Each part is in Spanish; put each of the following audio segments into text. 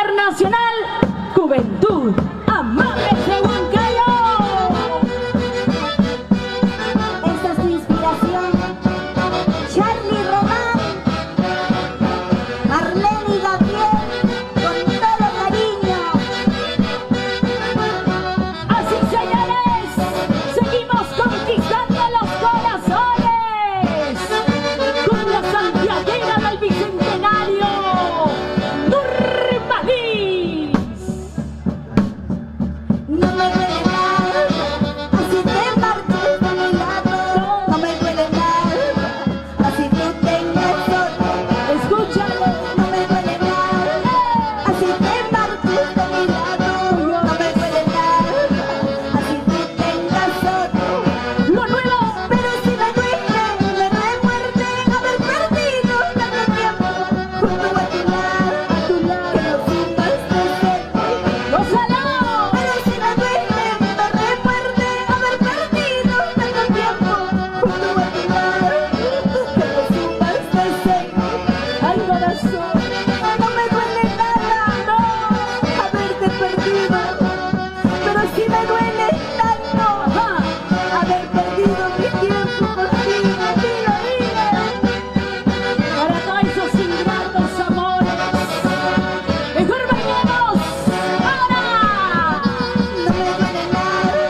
Internacional Juventud Amables de Huancayo. Esta es tu inspiración, Charlie Román, Marlene y Gabriel, con todo cariño. Así, señores, seguimos conquistando los corazones con la santiaguera del Bicentenario, Nurmalis. No me duele nada, así te marches de mi lado. No me duele nada, así tú tengas otro. Escúchalo. No me duele nada, así te marches de mi lado. No me duele nada, así tú tengas otro. Lo nuevo. Pero si me duele, me remuerde haber perdido tanto tiempo junto a tu lado, que no sientas presente. ¡Gózalo! Pero si me duele, me remuerde haber perdido tanto tiempo junto a tu lado, que no sientas presente. ¡Ay, corazón! No me duele nada, no, haberte perdido, pero sí me duele tanto haber perdido mi tiempo contigo. Dile. Para todos esos ingratos amores, mejor bailemos ahora. No me duele nada,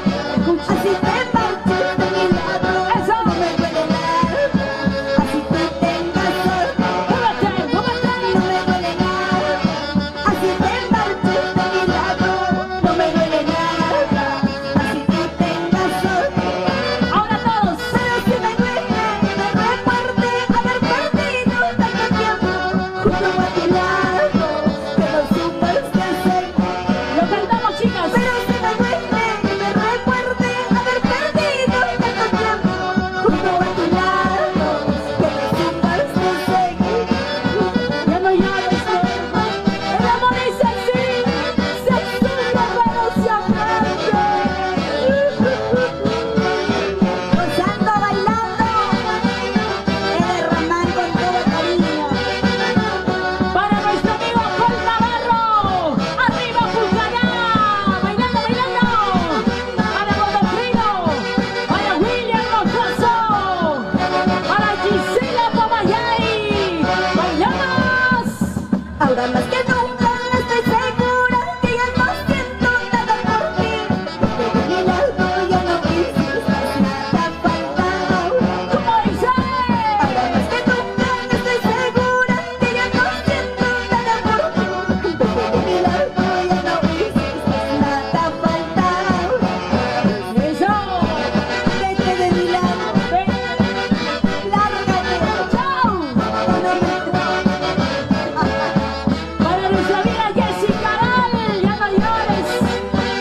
así te marches de mi lado. Eso. No me duele nada, así tú tengas otro. ¡Múvete, múvete! No me duele nada, así te marches de mi lado. No me duele nada, así tú tengas otro. Ahora todos. Pero si me duele, me remuerde haber perdido tanto tiempo junto a tu lado, que no supas qué hacer. Lo cantamos, chicas. Pero si me duele, me remuerde haber perdido tanto tiempo junto a tu lado, que no supas qué hacer. Ya no llores, el amor es así, se sufre pero se aprende. Gozando, bailando, Eder Román con todo cariño. Para nuestro amigo Paul Navarro, arriba Pucará, bailando, bailando. Para Godofredo, para William Mocoso, para Gisela Pamayay, bailamos. Ahora más que nunca estoy segura que ya no siento nada por ti. Porque de mi lado ya no hiciste nada faltado. ¿Cómo dice? Ahora más que nunca estoy segura que ya no siento nada por ti. Porque de mi lado ya no hiciste nada faltado. Eso. Vete de mi lado, Ven. lárgate. Chao. No me Para nuestra amiga Jessica Val, ya no llores.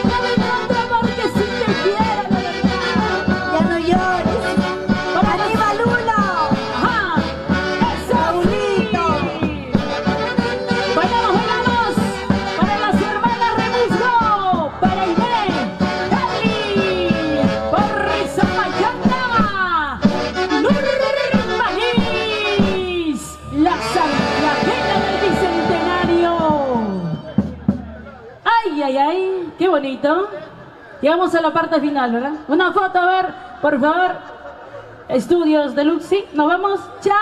No vendrá otro amor que sí te quiera, de verdad. Ya no llores. Aníbal Uno. Ajá. Eso. Paulito. Bailamos, bailamos. Para las hermanas Rebusco. Para Inés. Carly. Por Zapayana. Nurmalis. La santiaguera del Bicentenario. Ay, ay, ay. Qué bonito. Llegamos a la parte final, ¿verdad? Una foto, a ver, por favor. Estudios de Luxi. Nos vamos. Chao.